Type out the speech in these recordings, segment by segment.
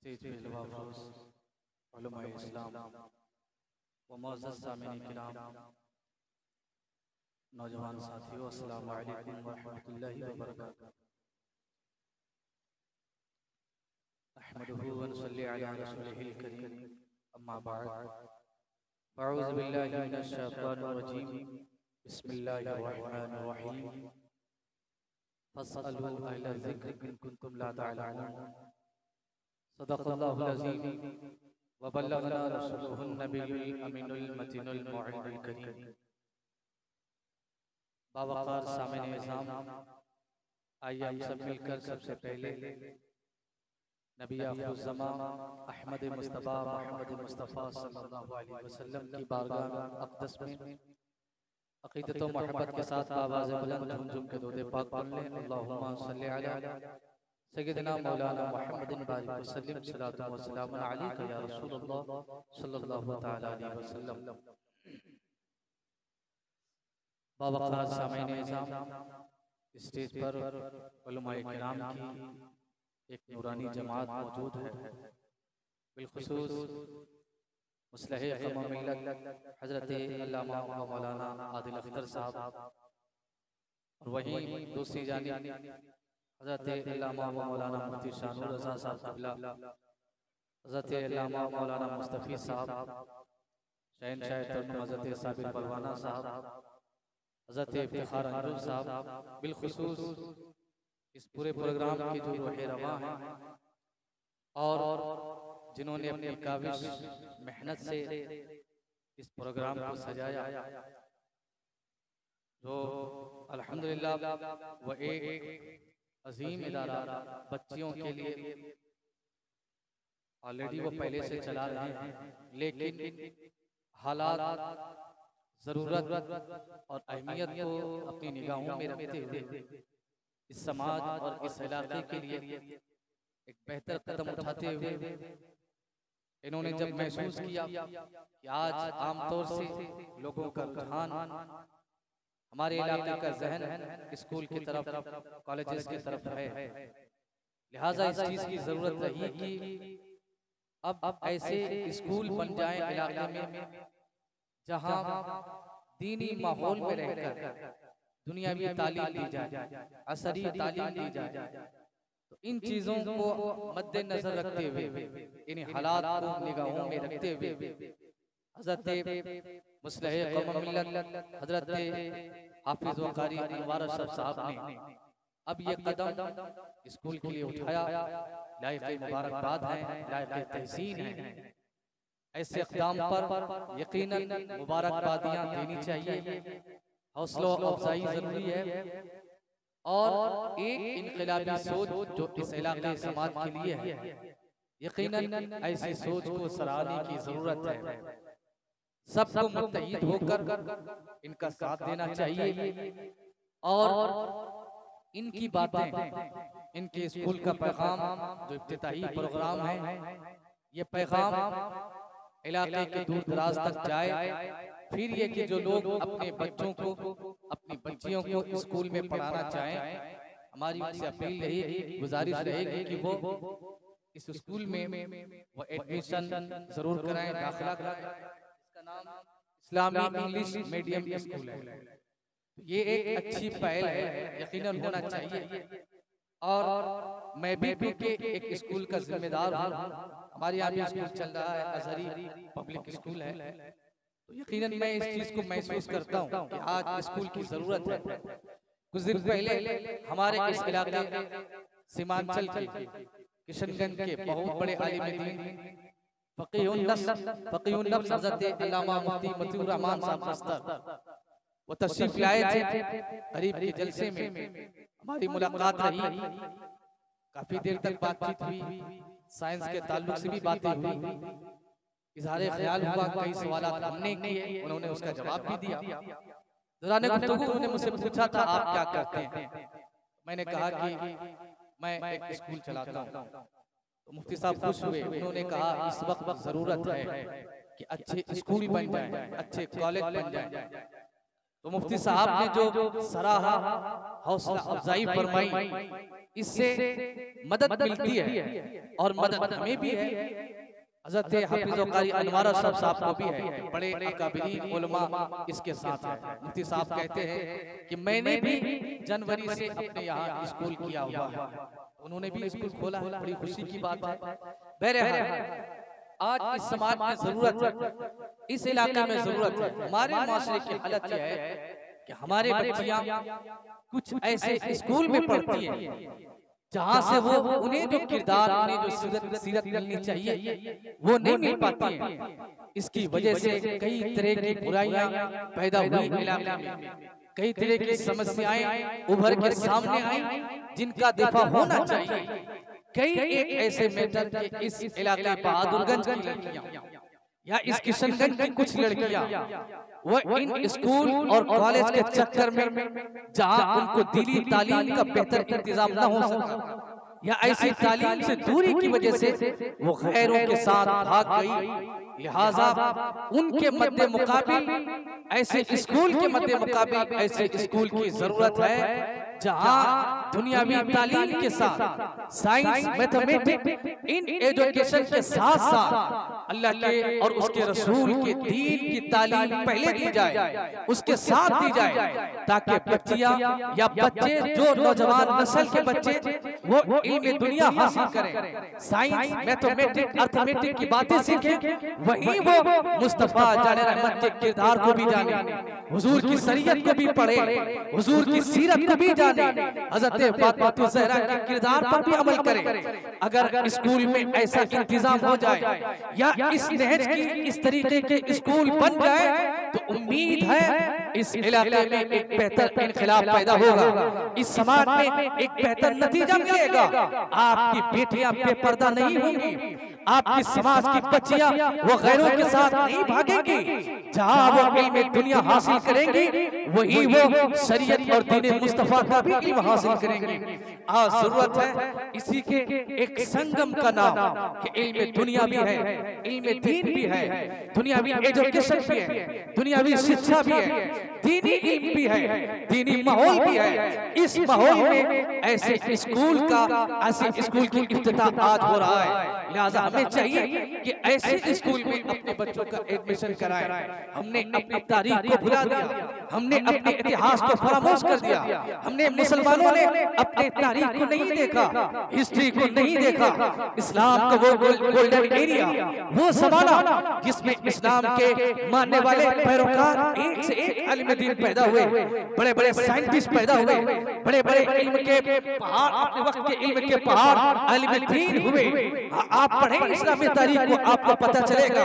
Stage पे लवाफरोज उलमाए इस्लाम व मुअज़्ज़ज़ सामीन किराम, नौजवान साथियों, अस्सलामु अलैकुम व रहमतुल्लाहि व बरकातुहू। अहमदुहु व नसल्ली अला रसूलिहिल करीम, अम्मा बअद। अऊज़ु बिल्लाहि मिनश शैतानिर रजीम, बिस्मिल्लाहिर रहमानिर रहीम। फस्अलू अहला ज़िक्र इन कुंतुम ला तअलमून। सदक़ल्लाहुल अज़ीम व बल्लगना रसूलुहुन नबियुल अमीनुल मतीनुल मुइनुल करीम। बावक़ार सामिन निज़ाम, आइए हम सब मिलकर सबसे पहले नबी आखिरुज़्ज़मा अहमद मुस्तफ़ा सल्लल्लाहु अलैहि वसल्लम की बारगाह अक़दस में अक़ीदत व मोहब्बत के साथ आवाज़ बुलंद झूम झूम के दुरूद पाक पढ़ लें। अल्लाहुम्मा सल्लि अला सय्यिदिना मौलाना मुहम्मदिन बारिक वसल्लिम सलातु व सलामुन अलैका या रसूलल्लाह सल्लल्लाहु तआला अलैहि वसल्लम। बावक़ार सामीन निज़ाम, स्टेज पर उलमाए किराम की एक नूरानी जमात मौजूद है। बिलखुसूस मुस्लिह क़ौम मिल्लत हज़रत अल्लामा व मौलाना आदिल अख्तर साहब, और वहीं दूसरी जानिब हज़रत अल्लामा व मौलाना मुफ्ती शानुर रज़ा साहब क़िबला, हज़रत अल्लामा मौलाना मुस्तफ़ी साहब, शहंशाह तर्जुमा हज़रत साबिर परवाना साहब, हज़रत इफ्तिखार अंजुम साहब, बिलखुसूस इस पूरे प्रोग्राम की जो रूह रवां है और जिन्होंने अपनी काविश मेहनत से इस प्रोग्राम को सजाया, जो अल्हम्दुलिल्लाह वो एक अजीम इदारा बच्चियों के लिए ऑलरेडी वो पहले से चला रहे हैं, लेकिन हालात, ज़रूरत और अहमियत को अपनी निगाहों में रखते हुए इस समाज और इस इलाके के लिए एक बेहतर कदम उठाते हुए इन्होंने जब महसूस किया कि आज आमतौर से लोगों का रुझान हमारे इलाके का ज़हन स्कूल की तरफ, कॉलेजेस की तरफ है, लिहाजा इस चीज़ की ज़रूरत रही कि अब ऐसे स्कूल बन जाएं इलाके में जहां दीनी माहौल में रहकर दुनियावी तालीम दी जाए, असरी तालीम दी जाए। तो इन चीज़ों को मद्देनजर रखते हुए, इन हालात को निगाहों में रखते हुए हज़रत मुस्लिह क़ौम मिल्लत हज़रत हाफिज़ व क़ारी अनवार अशरफ साहब ने अब ये कदम स्कूल के लिए उठाया। लायक़ मुबारकबाद है, लायक़ तहसीन है। ऐसे इक़दाम पर यकीनन मुबारकबादियाँ देनी चाहिए, हौसला अफजाई ज़रूरी है और एक इनक़िलाबी सोच जो इस इलाके समाज के लिए है, यकीनन ऐसी सोच को सराहने की ज़रूरत है। सबको मुत्तहिद होकर इनका साथ देना चाहिए और इनकी बातें, इनके स्कूल का पैगाम जो इब्तिदाई प्रोग्राम है, ये पैगाम इलाके के दूर दराज तक जाए। फिर ये कि जो लोग अपने बच्चों को, अपनी बच्चियों को स्कूल में पढ़ाना चाहें, हमारी उनसे अपील रहेगी, गुजारिश रहेगी कि वो इस स्कूल में वो एडमिशन जरूर कराएं, दाखिला कराएं। इसका नाम इस्लामी इंग्लिश मीडियम स्कूल है। ये एक अच्छी पहल है, यकीनन होना चाहिए। और मैं भी क्योंकि एक स्कूल का जिम्मेदार हूँ, हमारे यहाँ भी स्कूल चल रहा है, अज़हरी पब्लिक स्कूल है, तो यकीनन मैं इस चीज़ को महसूस करता हूँ कि आज स्कूल की ज़रूरत है। कुछ दिन पहले हमारे इस इलाके सीमांचल के किशनगंज के बहुत बड़े आलिम दीन फ़क़ीहुन नफ्स हज़रत अल्लामा मुफ्ती मतीउर रहमान साहब मस्तर वो तशरीफ लाए थे। करीब के जलसे में हमारी मुलाकात रही, काफी देर तक बातचीत हुई, साइंस के ताल्लुक से भी बातें हुई, इज़हारे ख्याल हुआ, कई सवालात हमने किए, उन्होंने उसका जवाब भी दिया। दौरान गुफ्तगू उन्होंने मुझसे पूछा था आप क्या करते हैं, मैंने कहा कि मैं एक स्कूल चलाता हूँ। तो मुफ्ती साहब खुश हुए, उन्होंने कहा इस वक्त जरूरत है कि अच्छे स्कूल बन जाएं, अच्छे कॉलेज बन जाएं, तो मुफ्ती साहब ने जो सराहा, हौसला अफजाई फरमाई, इससे मदद मिलती है और मदद हमें भी है। हज़रत हाफिज़ व क़ारी अनवार साहब को भी है, बड़े अकाबिरीन उलमा इसके साथ है। मुफ्ती साहब कहते हैं कि मैंने भी जनवरी से अपने यहाँ स्कूल किया हुआ है, उन्होंने भी स्कूल खोला है, बड़ी खुशी की बात है। बहरहाल आज इस समाज में जरूरत है, इस इलाके में जरूरत है, हमारे माशरे की हालत यह है कि हमारे बच्चियां कुछ ऐसे स्कूल में पढ़ती हैं जहाँ से वो उन्हें जो किरदार, उन्हें जो सीरत मिलनी चाहिए वो नहीं मिल पाती है। इसकी वजह से कई तरह की बुराइयां पैदा हुई इलाके में, कई तरह की समस्याएं उभर के सामने आई जिनका दिफा होना चाहिए। कई एक ऐसे मैटर के इस इलाके बहादुरगंज की लड़कियां या इस किशनगंज की कुछ लड़कियां वो इन स्कूल और कॉलेज के चक्कर में जहां उनको दिली तालीम का बेहतर इंतजाम न हो सका या ऐसी तालीम से दूरी की वजह से वो गैरों के साथ भाग गई, लिहाजा उनके मद्दे मुकाबिल ऐसे स्कूल के मद्दे मुकाबिल ऐसे स्कूल की जरूरत है जहां दुनियावी तालीम के साथ साइंस, मैथमेटिक्स, इन एजुकेशन के साथ साथ अल्लाह के और उसके रसूल के दीन की तालीम पहले दी जाए, उसके साथ दी जाए, ताकि बच्चियां या बच्चे जो नौजवान नस्ल के बच्चे वो इल्म दुनिया हासिल करें, साइंस, मैथमेटिक्स, अर्थमेटिक्स की बातें सीखें, वहीं वो मुस्तफा जाने रहमत के किरदार को भी जाने, हुजूर की शरीयत को भी पढ़े, हुजूर की सीरत को भी जाने, हज़रत फातिमा ज़हरा के किरदार पर भी अमल करें। अगर स्कूल में ऐसा इंतजाम हो जाए या इस नहज की इस तरीके के स्कूल बन जाए तो उम्मीद है इस इलाके में एक बेहतर इनकलाब पैदा होगा, इस समाज में एक बेहतर नतीजा मिलेगा। आपकी बेटियां बेपर्दा नहीं होंगी, आपकी समाज की बच्चियां वो गैरों के साथ नहीं भागेंगी, जहां वो इल्म दुनिया हासिल करेंगी वही वो शरीयत और दीन मुस्तफा का भी इल्म हासिल करेंगी। आज जरूरत है इसी के एक संगम का नाम कि इल्म दुनिया भी है, इल्म दीन भी है, दुनियावी एजुकेशन भी है, दुनियावी शिक्षा भी है, दीनी इल्म भी है, दीनी माहौल भी है। इस माहौल में ऐसे स्कूल की इफ्तिताह आज हो रहा है, लिहाजा हमें चाहिए कि ऐसे स्कूल में अपने बच्चों का एडमिशन कराएं। हमने अपनी तारीख को भुला दिया, हमने अपने इतिहास को फरामोश कर दिया, हमने मुसलमानों ने अपने तारीख को नहीं देखा, हिस्ट्री को नहीं देखा, इस्लाम का वो गोल्डन एरिया, वो ज़माना जिसमें इस्लाम के मानने वाले पैरोकार एक से एक आलिम दीन पैदा हुए, बड़े बड़े साइंटिस्ट पैदा हुए, बड़े बड़े इल्म के पहाड़, अपने वक्त के इल्म के पहाड़ आलिम दीन हुए। आप पढ़ें इस्लामी तारीख को, आपको पता चलेगा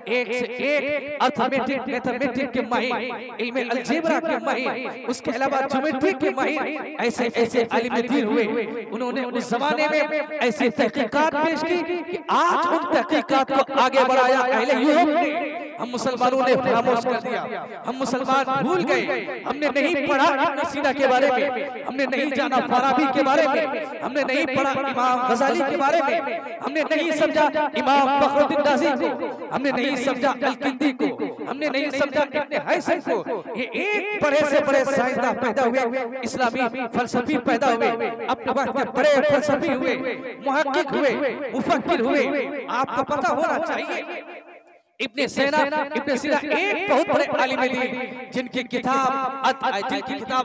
एक से एक अर्थमेटिक, मैथमेटिक के माहिर, इल्म अलजेब्रा के माहिर, उसके अलावा ज्योमेट्री के माहिर, ऐसे ऐसे आलिम दीन हुए। उन्होंने उस जमाने में ऐसी तहकीकात पेश की कि आज उन तहकीकात को आगे बढ़ाया अहले यूरोप ने, हम मुसलमानों ने फरामोश कर दिया, हम मुसलमान भूल गए, हमने नहीं पढ़ा इब्न सीना के बारे में, हमने नहीं जाना फाराबी के बारे में, हमने नहीं पढ़ा इमाम गजाली के बारे में, हमने नहीं समझा इमाम फखरुद्दीन राज़ी को, हमने नहीं समझा अल-किंदी को, हमने नहीं समझा इब्न हैसम को। ये एक बड़े से बड़े साइंसदान पैदा हुए, इस्लामी फलसफी पैदा हुए, अपने वक्त के बड़े फलसफी हुए, मुहक्किक हुए, मुफक्किर हुए। आपको पता होना चाहिए इब्न सीना एक बहुत बड़े आलिम दीन जिनकी किताब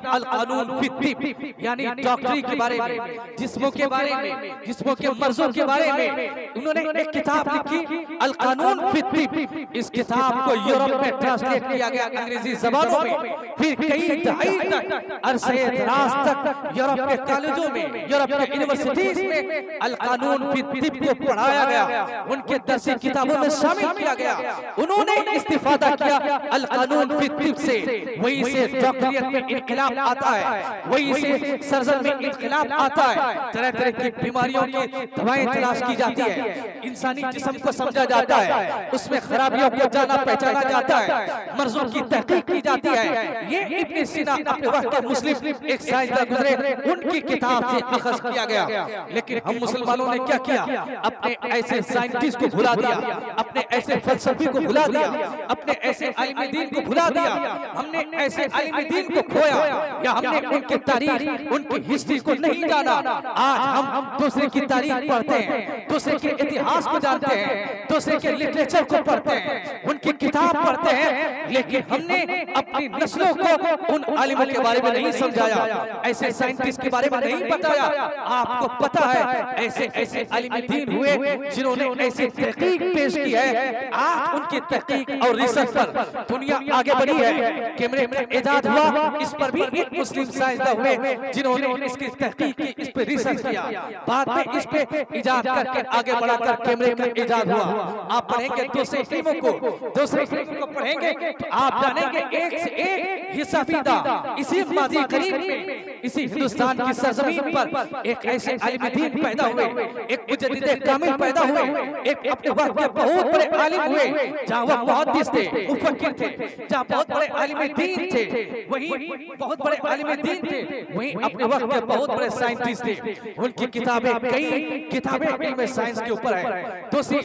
अल कानून फी तिब यानी डॉक्टरी के बारे में, जिस्मों के बारे में, जिस्मों के मर्जों के बारे में उन्होंने एक किताब लिखी अल कानून फी तिब। इस किताब को यूरोप में ट्रांसलेट किया गया अंग्रेजी जबानों में, फिर कई दहाई तक अरसे दराज तक यूरोप के कॉलेजों में, यूरोप के यूनिवर्सिटीज में अल कानून फी तिब को पढ़ाया गया, उनके दर्सी किताबों में शामिल किया गया। उन्होंने इस्तिफादा किया अल कानून फी तिब से, वहीं से डॉक्टरियत में इनकलाब आता है, वहीं से सर्जन में इनकलाब आता है, तरह तरह की बीमारियों की दवाएं तलाश की जाती है, इंसानी जिस्म को समझा जाता है, उसमें खराबियों को जाना पहचाना जाता है, मर्जों की तहकीक की जाती है। ये इब्न सीना अपने वक्त के मुस्लिम एक साइंसदान गुजरे, उनकी किताब से अखज़ किया गया। लेकिन हम मुसलमानों ने क्या किया, अपने ऐसे साइंटिस्ट को भुला दिया, अपने ऐसे फलसफे फलसफी को भुला दिया, अपने ऐसे आलिम दीन को भुला दिया, हमने ऐसे आलिम दीन को खोया, या हमने उनके तारीख, उनकी हिस्ट्री को नहीं जाना। आज हम दूसरे की तारीख पढ़ते हैं, दूसरे के इतिहास को जानते हैं, दूसरे के लिटरेचर को पढ़ते हैं, उनकी किताब पढ़ते हैं, लेकिन हमने अपनी नस्लों को उन आलिमों के बारे में नहीं समझाया, ऐसे साइंटिस्ट के बारे में नहीं बताया। आपको पता है ऐसे ऐसे आलिम दीन हुए जिन्होंने ऐसी तहकीक पेश की है, आज उनकी तहकीक और रिसर्च पर दुनिया आगे बढ़ी है। कैमरे का इजाद हुआ, इस पर भी एक मुस्लिम साइंसदान हुए जिन्होंने इसकी तहकीक की, इस पर रिसर्च किया, बाद में इस पे इजाद करके आगे बढ़ाकर कैमरे का इजाद हुआ। आप पढ़ेंगे दूसरे फिल्मों को, दूसरे फिल्मों को पढ़ेंगे तो आप जानेंगे एक से एक हिस्सा पीदा इसी माजी करीब में, इसी हिंदुस्तान की सरजमीन पर एक ऐसे आलिम दीन पैदा हुए, एक मुजद्दिद कामिल पैदा हुए, एक अपने वक्त के बहुत बड़े आलिम हुए, जहाँ वह मुहद्दिस थे, मुफक्किर थे, जहाँ बहुत बड़े आलिम दीन थे, वहीं बहुत बड़े आलिम दीन थे, वहीं अपने वक्त के बहुत बड़े साइंटिस्ट थे। उनकी किताबें, कई किताबें इल्म साइंस के ऊपर है। दूसरी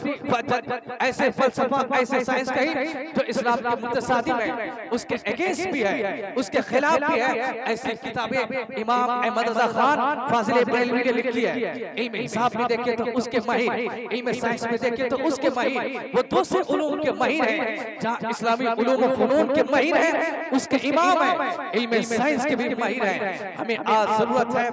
ऐसे फलसफा, ऐसे साइंस कही जो इस्लाम के मुतसादिम है, उसके अगेंस्ट भी है, उसके खिलाफ भी है, ऐसी किताबें इमाम अहमद रजा खान फाजिल बरेलवी ने लिखी है। इल्म हिसाब में देखे तो उसके माहिर, इल्म साइंस में देखे तो उसके माहिर, वो दूसरे उलूम के माहिर हैं, जहाँ इस्लामी उलूम व फनून के माहिर हैं, उसके इमाम है, इल्म साइंस के भी माहिर हैं। हमें आज जरूरत है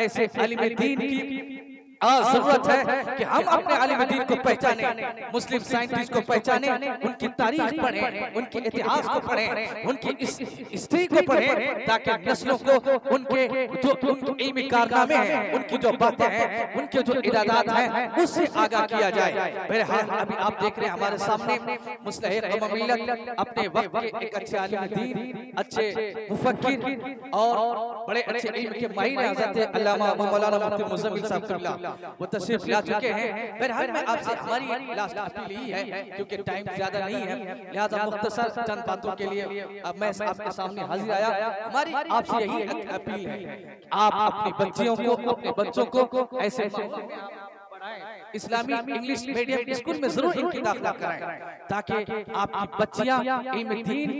ऐसे आलिम दीन की, आज जरूरत है कि हम अपने आलिम दीन को पहचाने, मुस्लिम साइंटिस्ट को पहचाने, उनकी तारीख पढ़ें, उनके इतिहास को पढ़ें, उनकी हिस्ट्री को पढ़ें, ताकि नस्लों को उनके जो उनके इल्मी कारनामे हैं, उनकी जो बातें हैं, उनके जो इरादात हैं, उससे आगाह किया जाए। बहरहाल अभी आप देख रहे हैं हमारे सामने मुस्लिह कौम मिल्लत अपने वक्त के एक अच्छे आलिम दीन, अच्छे मुफक्किर और बड़े अच्छे इल्म के माहिर हज़रत अल्लामा मौलाना मुफ्ती मुज़म्मिल साहब क़िबला वो तशरीफ ला चुके हैं। बहरहाल मैं आपसे हमारी लास्ट अपील ही है, क्योंकि टाइम ज्यादा नहीं है, लिहाजा मुख्तसर चंद बातों के लिए अब मैं आपके सामने हाजिर आया। हमारी आपसे यही अपील है, आप अपनी बच्चियों को, अपने बच्चों को ऐसे इस्लामी इंग्लिश मीडियम स्कूल में जरूर इनकी दाखिला कराएं, ताकि आपकी बच्चियां इल्म दीन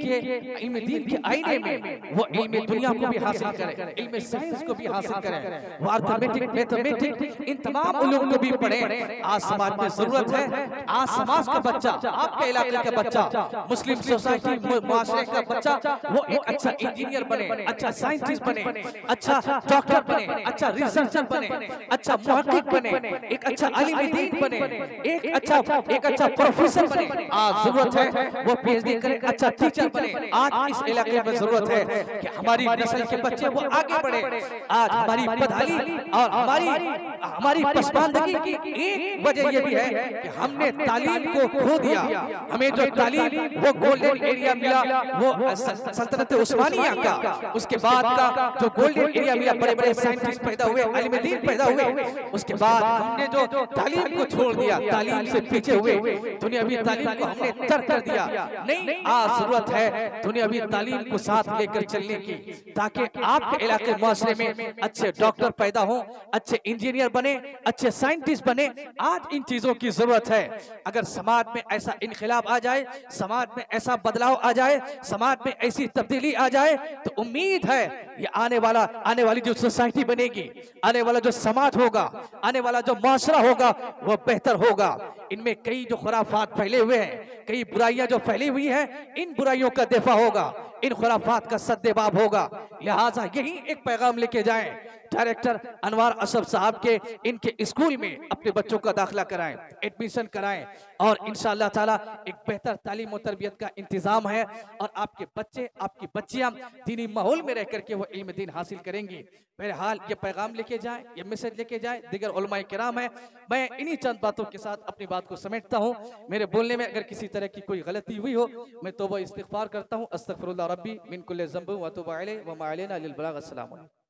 के आईने में वो इल्म दुनिया को भी हासिल करें, इल्म साइंस को भी हासिल करें, वो अर्थमेटिक, मैथमेटिक, इन तमाम उलूम को भी पढ़ें। आज समाज में जरूरत है, आज समाज का बच्चा, आपके इलाके का बच्चा, मुस्लिम सोसाइटी मुआशरे का बच्चा, वो एक अच्छा इंजीनियर बने, अच्छा साइंटिस्ट बने, अच्छा डॉक्टर बने, अच्छा रिसर्चर बने, अच्छा मुहक्किक बने, एक अच्छा आलिम दीन बने, एक अच्छा प्रोफेसर बने। आज जरूरत है वो पीएचडी करे, अच्छा टीचर बने। आज इस इलाके में जरूरत है कि हमारी नस्ल के बच्चे वो आगे बढ़े। आज हमारी बदहाली और हमारी पसमानदगी की एक वजह ये भी है कि हमने तालीम को खो दिया। हमें जो तालीम वो गोल्डन एरिया मिला वो सल्तनत उस्मानिया का, उसके बाद का जो गोल्डन एरिया मिला, बड़े बड़े साइंटिस्ट पैदा हुए, आलिम दीन पैदा हुए, उसके बाद हमने जो तालीम को छोड़ दिया, तालीम से पीछे हुए, दुनियावी तालीम को हमने तर्क कर दिया। नहीं, आज जरूरत है दुनियावी तालीम को साथ लेकर चलने की, ताकि आपके इलाके मुआशरे में अच्छे डॉक्टर पैदा हो, अच्छे इंजीनियर बने, अच्छे साइंटिस्ट बने। आज इन चीजों की जरूरत है। अगर समाज में ऐसा इनकलाब आ जाए, समाज में ऐसा बदलाव आ जाए, समाज में ऐसी तब्दीली आ जाए, तो उम्मीद है ये आने वाली जो सोसाइटी बनेगी, आने वाला जो समाज होगा, आने वाला जो मुआशरा होगा वो बेहतर होगा। इनमें कई जो खुराफात फैले हुए हैं, कई बुराइयां जो फैली हुई हैं, इन बुराइयों का दिफा होगा, इन खुराफात का सद्देबाब होगा। लिहाजा यही एक पैगाम लेके जाएं, डायरेक्टर अनवार असफ साहब के इनके स्कूल में अपने बच्चों का दाखिला कराएं, एडमिशन कराएं, और इंशाअल्लाह ताला एक बेहतर तालीम और तरबियत का इंतजाम है, और आपके बच्चे, आपकी बच्चियां दीनी माहौल में रह करके वो इल्म दीन हासिल करेंगी। बहरहाल ये पैगाम लेके जाएं, ये मैसेज लेके जाएं। दिगर उलमाए किराम है, मैं इन्हीं चंद बातों के साथ अपनी बात को समेटता हूँ। मेरे बोलने में अगर किसी तरह की कोई गलती हुई हो, मैं तौबा इस्तिग़फ़ार करता हूँ। अस्तग़फ़िरुल्लाह रब्बी मिन कुल्लि ज़ंब व अतूबु अलैहि व मा अलैना इल्लल बलाग। अस्सलामु अलैकुम।